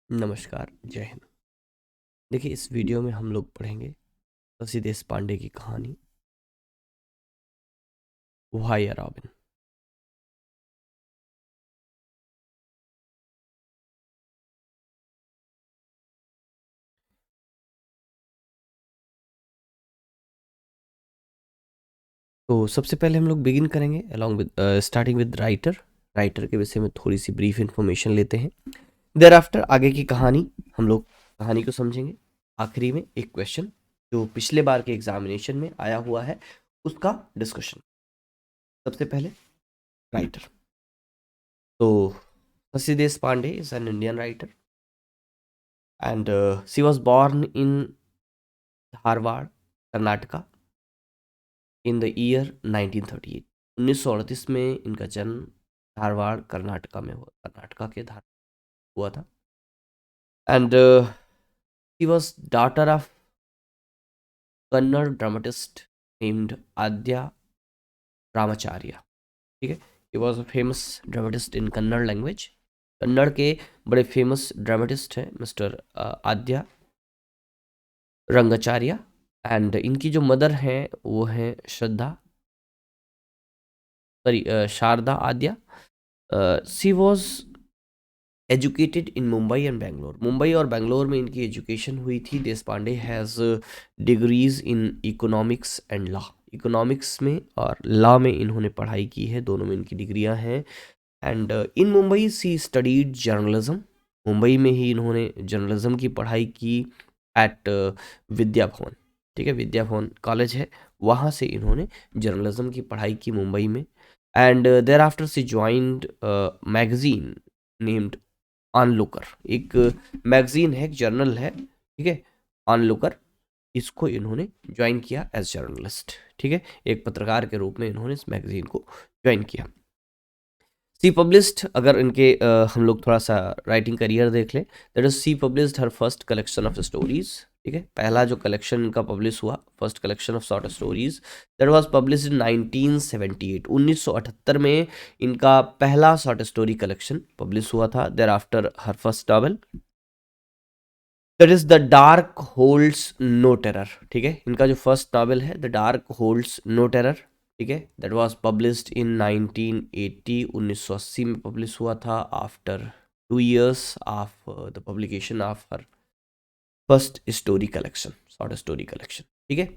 नमस्कार, जय हिंद। देखिए, इस वीडियो में हम लोग पढ़ेंगे शशि देशपांडे की कहानी व्हाई अ रॉबिन। तो सबसे पहले हम लोग बिगिन करेंगे along with starting with writer. Writer के विषय में थोड़ी सी ब्रीफ इंफॉर्मेशन लेते हैं। देयर आफ्टर आगे की कहानी हम लोग कहानी को समझेंगे। आखिरी में एक क्वेश्चन जो पिछले बार के एग्जामिनेशन में आया हुआ है उसका डिस्कशन। सबसे पहले राइटर। तो Shashi Deshpande is an Indian writer and she was born in Dharwad, Karnataka in the year 1938। 1938 में इनका जन्म धारवाड़ कर्नाटका में हुआ, कर्नाटका के धार हुआ था। And he was daughter of Kannada dramatist named Adya Ramacharya. ठीक है, he was a famous dramatist in Kannada language. Kannada के बड़े फेमस ड्रामेटिस्ट हैं मिस्टर आद्या रंगाचार्य। एंड इनकी जो मदर हैं वो हैं Sharada Adya. She was educated in Mumbai and Bangalore. Mumbai और बेंगलोर में इनकी एजुकेशन हुई थी। Deshpande has degrees in economics and law. Economics में और लॉ में इन्होंने पढ़ाई की है, दोनों में इनकी डिग्रियां हैं। And in Mumbai she studied journalism. Mumbai में ही इन्होंने जर्नलिज्म की पढ़ाई की एट विद्या भवन। ठीक है, विद्या भवन कॉलेज है, वहाँ से इन्होंने जर्नलिज्म की पढ़ाई की मुंबई में। And there after she joined magazine named Onlooker. एक मैगजीन है, एक जर्नल है, ठीक है, ऑनलुकर। इसको इन्होंने ज्वाइन किया एज जर्नलिस्ट। ठीक है, एक पत्रकार के रूप में इन्होंने इस मैगजीन को ज्वाइन किया। सी पब्लिश्ड, अगर इनके हम लोग थोड़ा सा राइटिंग करियर देख लें, that is she published her first collection of stories. ठीक है, पहला जो कलेक्शन इनका पब्लिश हुआ, first collection of short stories, that was published in 1978। 1978 में इनका पहला शॉर्ट स्टोरी कलेक्शन पब्लिश हुआ था। There after her first novel that is the dark holds no terror. ठीक है, इनका जो फर्स्ट नॉवल है the dark holds no terror, ठीक है, दैट वाज पब्लिश्ड इन 1980। 1980 में पब्लिश हुआ था after 2 years of the publication of her first story collection, short story collection. ठीक है,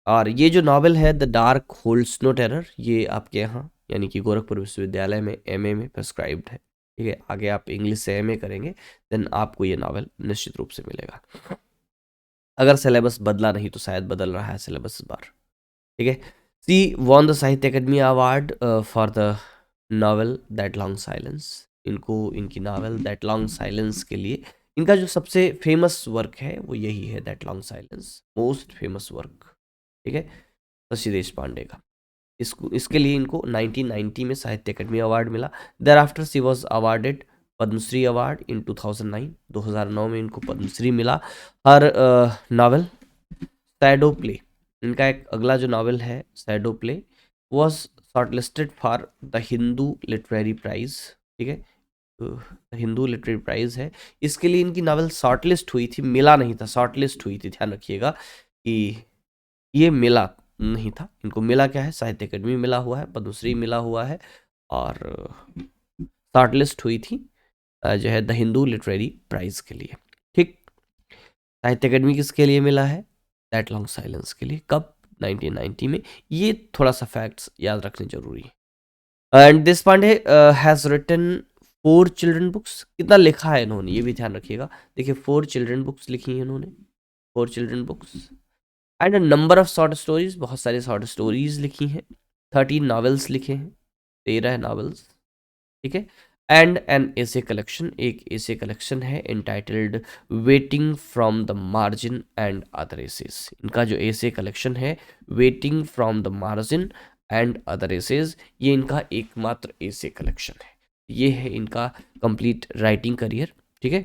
और ये जो नॉवल है the dark holds no terror, ये आपके यहाँ यानी कि गोरखपुर विश्वविद्यालय में एमए में प्रेस्क्राइब्ड है। ठीक है, आगे आप इंग्लिश से एमए करेंगे देन आपको ये नॉवल निश्चित रूप से मिलेगा। अगर सिलेबस बदला नहीं तो शायद बदल रहा है सिलेबस इस बार। ठीक है, सी वॉन द साहित्य academy award for the novel that long silence. इनको इनकी नॉवल दैट लॉन्ग साइलेंस के लिए इनका जो सबसे फेमस वर्क है वो यही है, that long silence, most famous work. ठीक है, शशि देशपांडे का। इसके लिए इनको 1990 में साहित्य अकेडमी अवार्ड मिला। There after she was awarded Padmashri award in 2009। 2009 में इनको पद्मश्री मिला। हर नॉवल शैडो प्ले, इनका एक अगला जो नॉवल है shadow play was shortlisted for the Hindu literary prize. ठीक है, हिंदू लिटरेरी प्राइज है, इसके लिए इनकी नॉवल शॉर्टलिस्ट हुई थी, मिला नहीं था, शॉर्टलिस्ट हुई थी। ध्यान रखिएगा कि ये मिला नहीं था, इनको मिला क्या है, साहित्य अकेडमी मिला हुआ है, पद्मश्री मिला हुआ है, और शॉर्टलिस्ट हुई थी जो है द हिंदू लिटरेरी प्राइज के लिए। ठीक, साहित्य अकेडमी किसके लिए मिला है, दैट लॉन्ग साइलेंस के लिए। कब, 1990 में। ये थोड़ा सा फैक्ट्स याद रखने जरूरी है। And Deshpande has written 4 children books. कितना लिखा है इन्होंने ये भी ध्यान रखिएगा। देखिए, 4 चिल्ड्रन बुक्स लिखी है इन्होंने, 4 children books. And a number of short stories, बहुत सारे शॉर्ट स्टोरीज लिखी हैं। 13 नॉवेल्स लिखे हैं, 13 नॉवेल्स। ठीक है, एंड एन एसे कलेक्शन, एक एसे कलेक्शन है entitled waiting from the margin and other essays. इनका जो एसे कलेक्शन है waiting from the margin and other essays, ये इनका एकमात्र एसे कलेक्शन है। ये है इनका कंप्लीट राइटिंग करियर। ठीक है,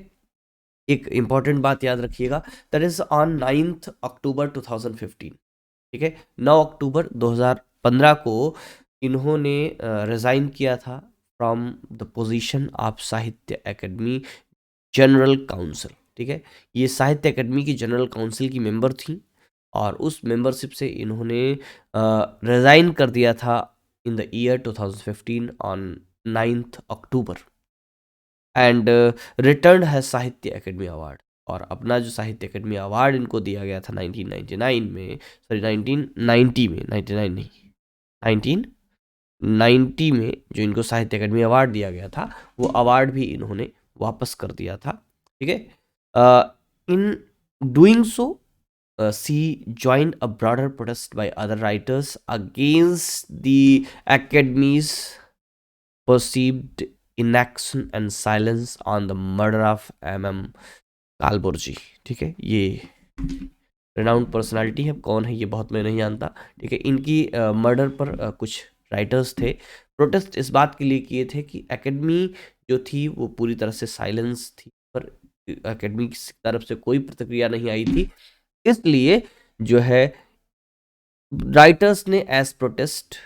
एक इंपॉर्टेंट बात याद रखिएगा, दैट इज ऑन 9 अक्टूबर 2015। ठीक है, 9 अक्टूबर 2015 को इन्होंने रिजाइन किया था फ्रॉम द पोजीशन ऑफ साहित्य अकेडमी जनरल काउंसिल, ठीक है। ये साहित्य अकेडमी की जनरल काउंसिल की मेंबर थी और उस मेंबरशिप से इन्होंने रिज़ाइन कर दिया था in the year 2015 on 9th October and return है साहित्य अकेडमी अवार्ड। और अपना जो साहित्य अकेडमी अवार्ड इनको दिया गया था 1999 में, सॉरी 1990 में, 99 नहीं, 1990 में जो इनको साहित्य अकेडमी अवार्ड दिया गया था, वो अवार्ड भी इन्होंने वापस कर दिया था, ठीक है। In doing so she joined a broader protest by other writers against the academy's perceived inaction and silence on the murder of M.M. कालबुर्जी, ठीक है। ये रेनाउंड पर्सनालिटी है, कौन है ये बहुत मैं नहीं जानता, ठीक है। इनकी मर्डर पर कुछ राइटर्स थे, प्रोटेस्ट इस बात के लिए किए थे कि एकेडमी जो थी वो पूरी तरह से साइलेंस थी, पर एकेडमी की तरफ से कोई प्रतिक्रिया नहीं आई थी, इसलिए जो है राइटर्स ने एज प्रोटेस्ट,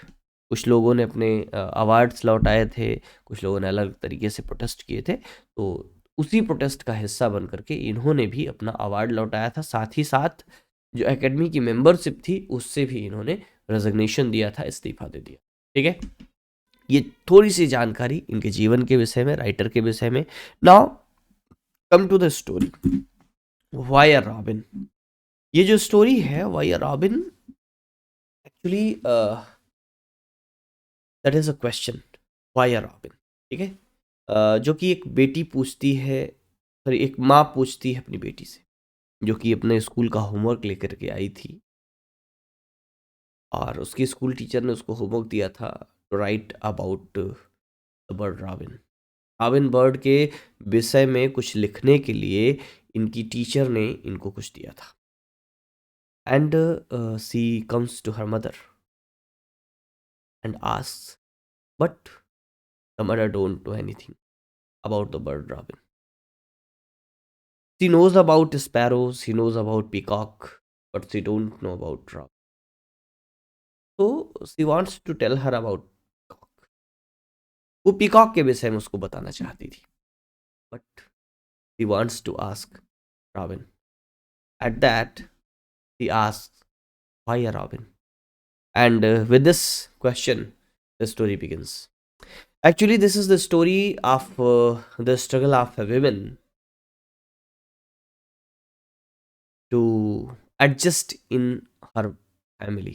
कुछ लोगों ने अपने अवार्ड्स लौटाए थे, कुछ लोगों ने अलग तरीके से प्रोटेस्ट किए थे, तो उसी प्रोटेस्ट का हिस्सा बन करके इन्होंने भी अपना अवार्ड लौटाया था। साथ ही साथ जो एकेडमी की मेंबरशिप थी उससे भी इन्होंने रेजिग्नेशन दिया था, इस्तीफा दे दिया, ठीक है। ये थोड़ी सी जानकारी इनके जीवन के विषय में, राइटर के विषय में। Now come to the story why a robin. ये जो स्टोरी है why a robin, actually that is a question, why a robin, ठीक है। जो कि एक बेटी पूछती है, सॉरी एक माँ पूछती है अपनी बेटी से, जो कि अपने स्कूल का होमवर्क लेकर के आई थी और उसकी स्कूल टीचर ने उसको होमवर्क दिया था to write about the bird robin. Robin bird के विषय में कुछ लिखने के लिए इनकी टीचर ने इनको कुछ दिया था and she comes to her mother and asks, but the mother don't know anything about the bird robin. She knows about sparrows, she knows about peacock, but she don't know about robin. So she wants to tell her about peacock. वो peacock के विषय में उसको बताना चाहती थी, but she wants to ask robin. At that she asks, why a robin? And with this question the story begins. Actually this is the story of the struggle of a woman to adjust in her family.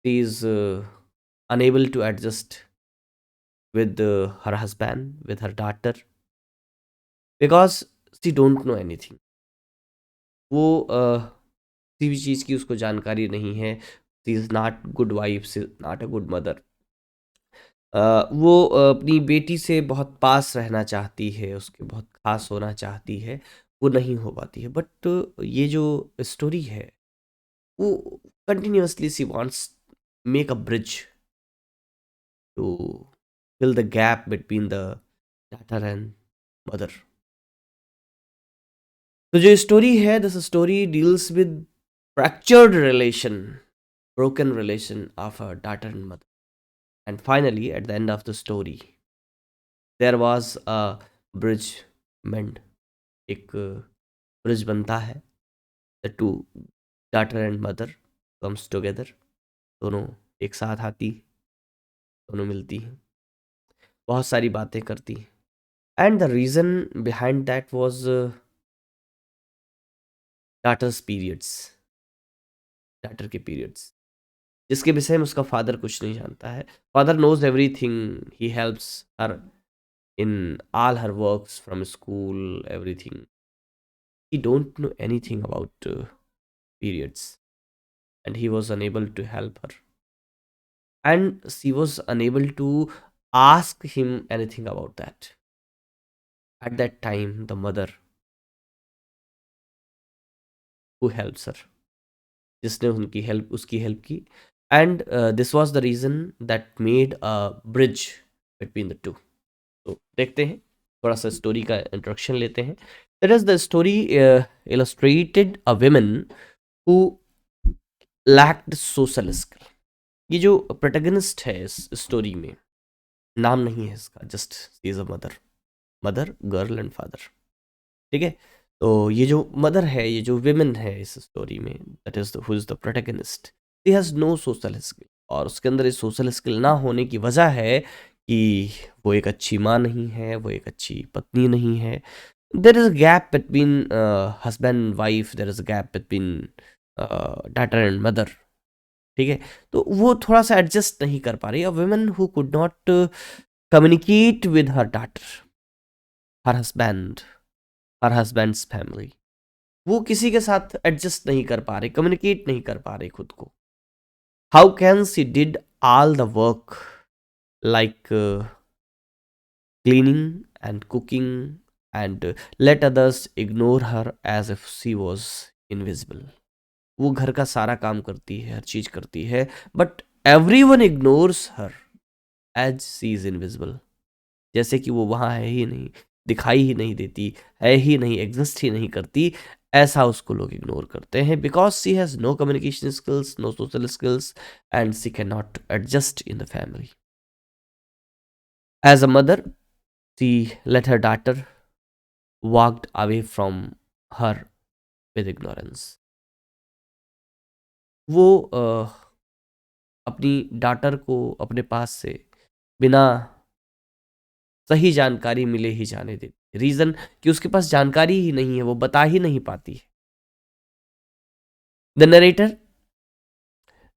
She is unable to adjust with her husband, with her daughter, because she don't know anything. वो किसी भी चीज़ की उसको जानकारी नहीं है। She is not good wife, she not a good mother. वो अपनी बेटी से बहुत पास रहना चाहती है, उसके बहुत खास होना चाहती है, वो नहीं हो पाती है। बट ये जो स्टोरी है वो continuously C wants make a bridge to fill the gap between the daughter and mother. तो जो स्टोरी है, this story deals with fractured relation, broken relation of a daughter and mother. And finally, at the end of the story, there was a bridge mend. एक bridge बनता है, the two daughter and mother comes together. दोनों एक साथ आती, दोनों मिलती हैं, बहुत सारी बातें करती हैं। And the reason behind that was daughter's periods, daughter के periods, जिसके विषय में उसका फादर कुछ नहीं जानता है। Father knows everything, he helps her in all her works from school, everything. He don't know anything about periods and he was unable to help her and she was unable to ask him anything about that. At that time the mother who helps her, जिसने उनकी help, उसकी help की, and this was the reason that made a bridge between the two. तो देखते हैं, थोड़ा सा story का इंट्रोडक्शन लेते हैं। That is the story illustrated a woman who lacked social skill. ये जो प्रोटैगनिस्ट है इस स्टोरी में, नाम नहीं है इसका, just she is a mother, mother, girl and father. ठीक है, तो ये जो मदर है, ये जो विमेन है इस स्टोरी में, that is who is the protagonist, she has no social skill, और उसके अंदर इस सोशल स्किल ना होने की वजह है कि वो एक अच्छी माँ नहीं है, वो एक अच्छी पत्नी नहीं है। There is a gap between husband and wife, there is a gap between daughter and mother. ठीक है, तो वो थोड़ा सा एडजस्ट नहीं कर पा रही। A woman who could not communicate with her daughter, her husband, her husband's family, वो किसी के साथ एडजस्ट नहीं कर पा रहे, कम्युनिकेट नहीं कर पा रहे खुद को। How can see did all the work like cleaning and cooking and let others ignore her as if she was invisible. वो घर का सारा काम करती है, हर चीज करती है, but everyone ignores her as she is invisible, जैसे कि वो वहां है ही नहीं, दिखाई ही नहीं देती, है ही नहीं, एग्जिस्ट ही नहीं करती, ऐसा उसको लोग इग्नोर करते हैं, because she has no communication skills, no social skills, and she can not adjust in the family. As a mother, she let her daughter walked away from her with ignorance. वो अपनी daughter को अपने पास से बिना सही जानकारी मिले ही जाने देती। रीजन कि उसके पास जानकारी ही नहीं है, वो बता ही नहीं पाती है। The narrator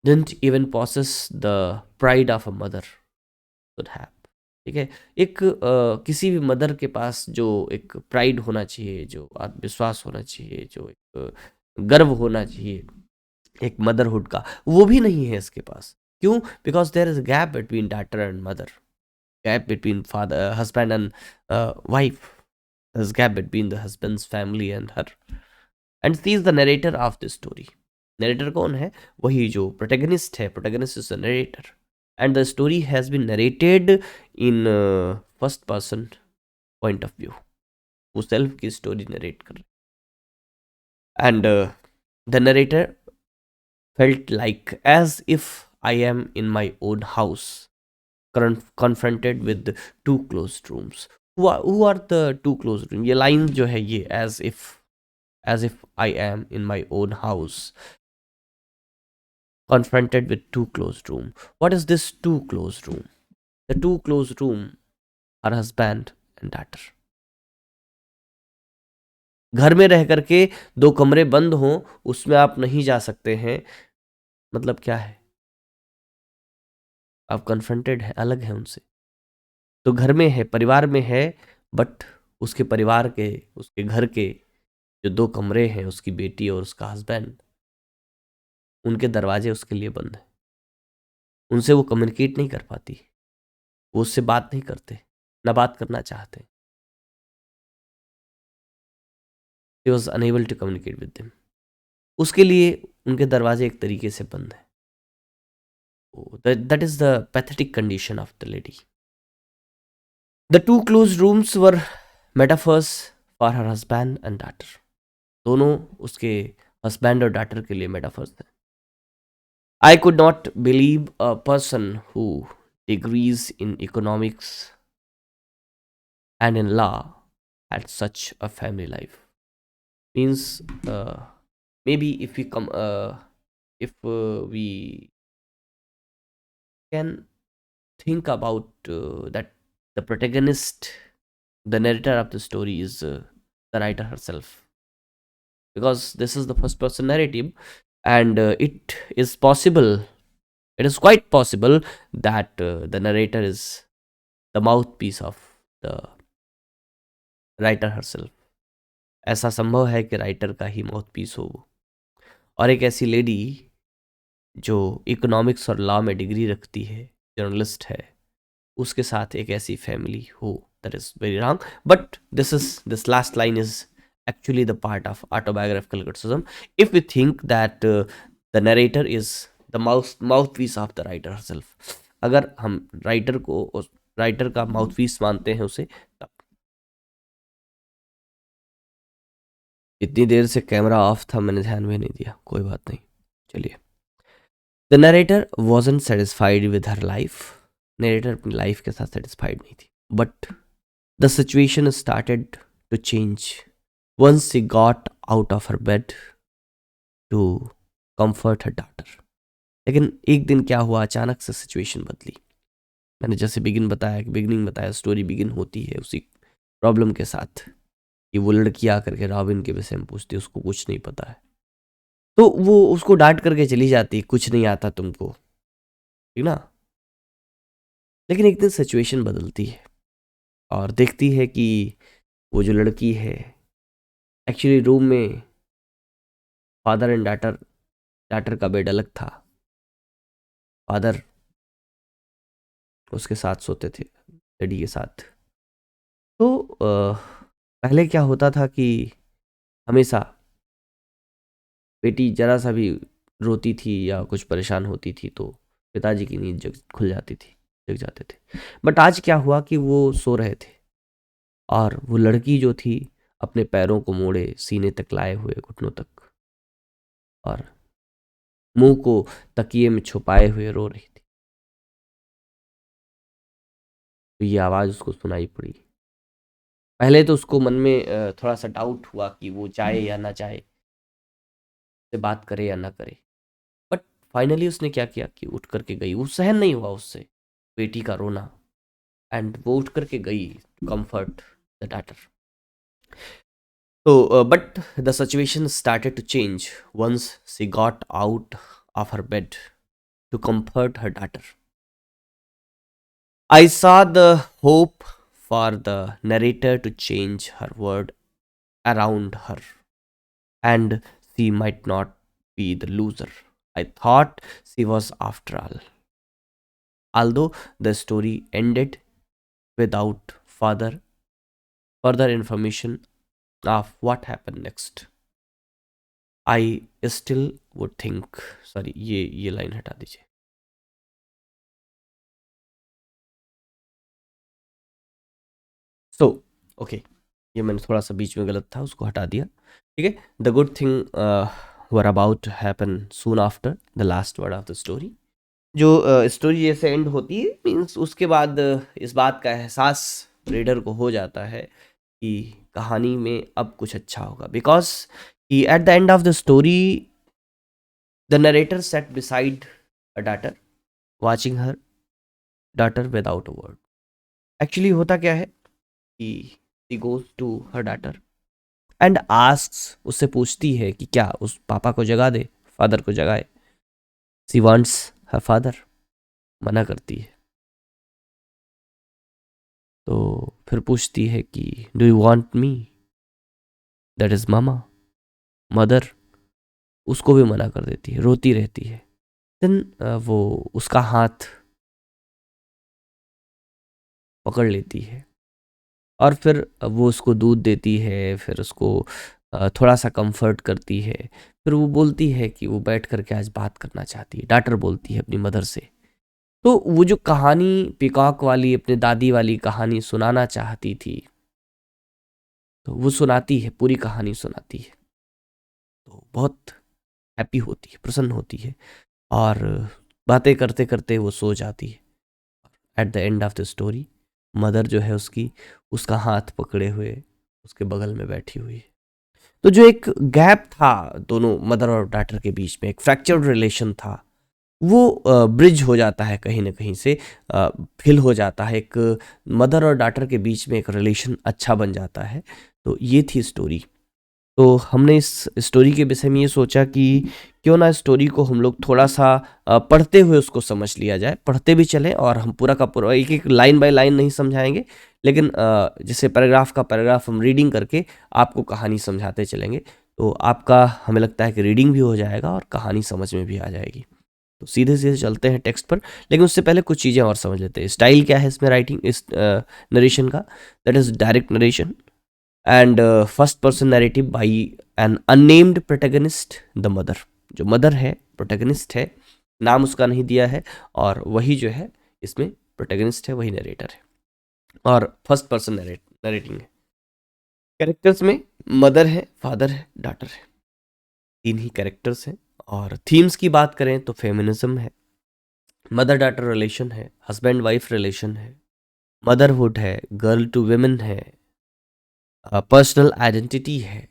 didn't even possess the pride of a mother should have. ठीक है, एक किसी भी मदर के पास जो एक प्राइड होना चाहिए, जो आत्मविश्वास होना चाहिए, जो एक गर्व होना चाहिए एक मदरहुड का, वो भी नहीं है इसके पास। क्यों? Because there is gap between daughter and mother, gap between father husband and wife, there's gap between the husband's family and her, and she is the narrator of this story. Narrator कौन है? वही जो protagonist है, protagonist is the narrator, and the story has been narrated in first person point of view. वो self की story narrate कर रहे, and the narrator felt like as if I am in my own house, confronted with two closed rooms. Who are the two closed rooms? ये line जो है ये as if I am in my own house, confronted with two closed room. What is this two closed room? The two closed room are husband and daughter. घर में रह करके दो कमरे बंद हों, उसमें आप नहीं जा सकते हैं, मतलब क्या है? आप कन्फ्रंटेड है, अलग है उनसे। तो घर में है, परिवार में है, बट उसके परिवार के, उसके घर के जो दो कमरे हैं, उसकी बेटी और उसका हस्बैंड, उनके दरवाजे उसके लिए बंद हैं। उनसे वो कम्युनिकेट नहीं कर पाती, वो उससे बात नहीं करते, ना बात करना चाहते। He was unable to communicate with them. उसके लिए उनके दरवाजे एक तरीके से बंद हैं। That is the pathetic condition of the lady. The two close rooms were metaphors for her husband and daughter. दोनों उसके हस्बैंड और डॉटर के लिए मेटाफर्स थे। I could not believe a person who degrees in economics and in law had such a family life. Means maybe if we come, if we can think about that the protagonist, the narrator of the story is the writer herself, because this is the first person narrative, and it is possible, it is quite possible that the narrator is the mouthpiece of the writer herself. ऐसा संभव है कि writer का ही mouthpiece हो वो, और एक ऐसी लेडी जो इकोनॉमिक्स और लॉ में डिग्री रखती है, जर्नलिस्ट है, उसके साथ एक ऐसी फैमिली हो। That is very wrong, but this last line is actually the part of autobiographical criticism. If we think that the narrator is the mouthpiece of the writer herself, अगर हम राइटर को, writer का mouthpiece मानते हैं उसे, तब। इतनी देर से कैमरा ऑफ था, मैंने ध्यान भी नहीं दिया, कोई बात नहीं, चलिए। The narrator wasn't satisfied with her life. नरेटर अपनी लाइफ के साथ सेटिस्फाइड नहीं थी, but the situation started to change once she got out of her bed to comfort her daughter. लेकिन एक दिन क्या हुआ, अचानक से सिचुएशन बदली। मैंने जैसे बिगिनिंग बताया, स्टोरी बिगिन होती है उसी प्रॉब्लम के साथ कि वो लड़की आकर के रॉबिन के विषय में पूछती है, उसको कुछ नहीं पता है, तो वो उसको डांट करके चली जाती, कुछ नहीं आता तुमको, ठीक ना। लेकिन एक दिन सिचुएशन बदलती है और देखती है कि वो जो लड़की है, एक्चुअली रूम में फादर एंड डाटर का बेड अलग था। फादर उसके साथ सोते थे, डैडी के साथ। तो पहले क्या होता था कि हमेशा बेटी जरा सा भी रोती थी या कुछ परेशान होती थी तो पिताजी की नींद खुल जाती थी, जग जाते थे। बट आज क्या हुआ कि वो सो रहे थे और वो लड़की जो थी अपने पैरों को मोड़े सीने तक लाए हुए, घुटनों तक, और मुंह को तकिए में छुपाए हुए रो रही थी। तो ये आवाज़ उसको सुनाई पड़ी। पहले तो उसको मन में थोड़ा सा डाउट हुआ कि वो चाहे या ना चाहे, से बात करे या ना करे। बट फाइनली उसने क्या किया कि उठ करके गई। वो सहन नहीं हुआ उससे बेटी का रोना, एंड वो उठ करके गई कंफर्ट द डॉटर। तो but the situation started to change once she got out of her bed to comfort her daughter. I saw the hope for the narrator to change her world around her, and she might not be the loser I thought she was after all. Although the story ended without further information of what happened next, I still would think, sorry, ये line हटा दीजिए। So okay, ये मैंने थोड़ा सा बीच में गलत था, उसको हटा दिया, ठीक है। The good thing were about happen soon after the last word of the story. जो स्टोरी जैसे एंड होती है, मीन्स उसके बाद इस बात का एहसास रीडर को हो जाता है कि कहानी में अब कुछ अच्छा होगा, बिकॉज कि at the end of the story the narrator set beside a daughter watching her daughter without a word. Actually होता क्या है कि she goes to her daughter and asks, उससे पूछती है कि क्या उस पापा को जगा दे, फादर को जगाए। शी वांट्स हर फादर, मना करती है। तो फिर पूछती है कि do you want me, that is mama, mother. उसको भी मना कर देती है, रोती रहती है। देन वो उसका हाथ पकड़ लेती है और फिर वो उसको दूध देती है, फिर उसको थोड़ा सा कंफर्ट करती है। फिर वो बोलती है कि वो बैठ करके आज बात करना चाहती है, डॉटर बोलती है अपनी मदर से। तो वो जो कहानी पीकॉक वाली, अपने दादी वाली कहानी सुनाना चाहती थी, तो वो सुनाती है, पूरी कहानी सुनाती है। तो बहुत हैप्पी होती है, प्रसन्न होती है, और बातें करते करते वो सो जाती है। Eight the end of the story mother जो है उसकी, उसका हाथ पकड़े हुए उसके बगल में बैठी हुई है। तो जो एक गैप था दोनों मदर और डॉटर के बीच में, एक फ्रैक्चर्ड रिलेशन था, वो ब्रिज हो जाता है, कहीं ना कहीं से फिल हो जाता है। एक मदर और डॉटर के बीच में एक रिलेशन अच्छा बन जाता है। तो ये थी स्टोरी। तो हमने इस स्टोरी के विषय में ये सोचा कि क्यों ना स्टोरी को हम लोग थोड़ा सा पढ़ते हुए उसको समझ लिया जाए, पढ़ते भी चलें, और हम पूरा का पूरा एक एक लाइन बाय लाइन नहीं समझाएंगे, लेकिन जैसे पैराग्राफ का पैराग्राफ हम रीडिंग करके आपको कहानी समझाते चलेंगे। तो आपका, हमें लगता है कि रीडिंग भी हो जाएगा और कहानी समझ में भी आ जाएगी। तो सीधे सीधे चलते हैं टेक्स्ट पर, लेकिन उससे पहले कुछ चीज़ें और समझ लेते हैं। स्टाइल क्या है इसमें राइटिंग, इस नरेशन का, that is direct narration and first person narrative by an unnamed protagonist, the mother. जो मदर है, प्रोटैगनिस्ट है, नाम उसका नहीं दिया है, और वही जो है इसमें प्रोटैगनिस्ट है, वही नरेटर है, और फर्स्ट पर्सन नरेटिंग है। कैरेक्टर्स में मदर है, फादर है, डॉटर है, तीन ही कैरेक्टर्स हैं। और थीम्स की बात करें तो फेमिनिज्म है, मदर डाटर रिलेशन है, हस्बैंड वाइफ रिलेशन है, मदरहुड है, गर्ल टू विमेन है, पर्सनल आइडेंटिटी है,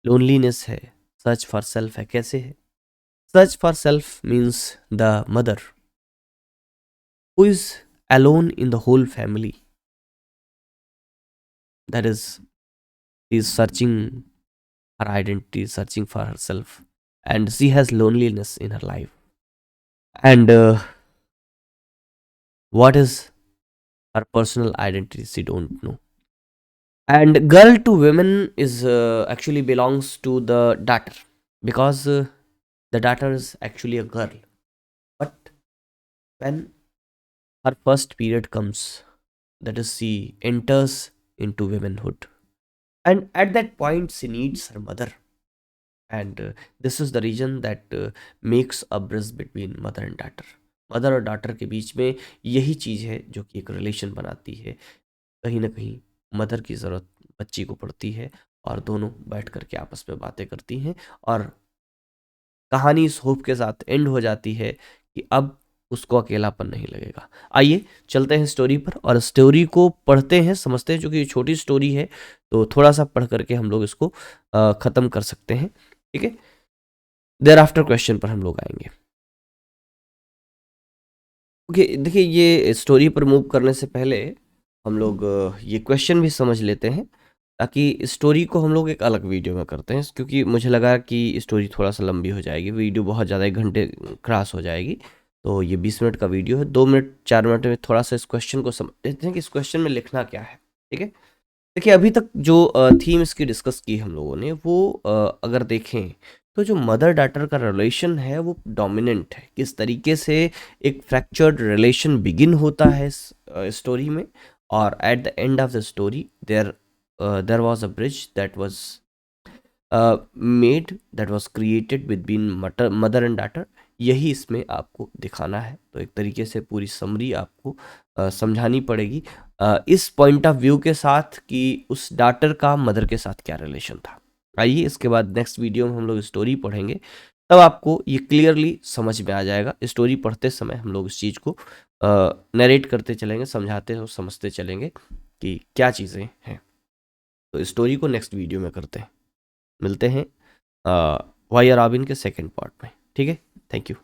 लोनलीनेस है, सर्च फॉर सेल्फ है। कैसे है? Search for self means the mother who is alone in the whole family, that is searching her identity, searching for herself, and she has loneliness in her life. And what is her personal identity? She don't know. And girl to women is actually belongs to the daughter, because the daughter is actually a girl. But when her first period comes, that is, she enters into womanhood, and at that point, she needs her mother. And this is the reason that makes a bridge between mother and daughter. Mother और daughter के बीच में यही चीज़ है जो कि एक relation बनाती है। कहीं ना कहीं मदर की ज़रूरत बच्ची को पड़ती है, और दोनों बैठ कर के आपस में बातें करती हैं, और कहानी इस होप के साथ एंड हो जाती है कि अब उसको अकेलापन नहीं लगेगा। आइए चलते हैं स्टोरी पर, और स्टोरी को पढ़ते हैं, समझते हैं। चूँकि ये छोटी स्टोरी है तो थोड़ा सा पढ़ करके हम लोग इसको ख़त्म कर सकते हैं, ठीक है। देयर आफ्टर क्वेश्चन पर हम लोग आएंगे। ओके, देखिए ये स्टोरी पर मूव करने से पहले हम लोग ये क्वेश्चन भी समझ लेते हैं, ताकि स्टोरी को हम लोग एक अलग वीडियो में करते हैं, क्योंकि मुझे लगा कि स्टोरी थोड़ा सा लंबी हो जाएगी, वीडियो बहुत ज़्यादा 1 घंटे क्रॉस हो जाएगी। तो ये 20 मिनट का वीडियो है, 2 मिनट 4 मिनट में थोड़ा सा इस क्वेश्चन को समझ लेते हैं कि इस क्वेश्चन में लिखना क्या है, ठीक है। देखिए अभी तक जो थीम इसकी डिस्कस की हम लोगों ने, वो अगर देखें तो जो मदर डाटर का रिलेशन है वो डोमिनेंट है। किस तरीके से एक फ्रैक्चर्ड रिलेशन बिगिन होता है इस स्टोरी में, और at the end of the story there was a bridge that was made, that was created between mother and daughter. यही इसमें आपको दिखाना है। तो एक तरीके से पूरी समरी आपको समझानी पड़ेगी इस पॉइंट ऑफ व्यू के साथ कि उस डाटर का मदर के साथ क्या रिलेशन था। आइए इसके बाद नेक्स्ट वीडियो में हम लोग स्टोरी पढ़ेंगे, तब आपको ये क्लियरली समझ में आ जाएगा। स्टोरी पढ़ते समय हम लोग इस चीज़ को नरेट करते चलेंगे, समझाते और समझते चलेंगे कि क्या चीज़ें हैं। तो स्टोरी को नेक्स्ट वीडियो में करते हैं, मिलते हैं वाई आर रॉबिन के सेकेंड पार्ट में, ठीक है। Thank you.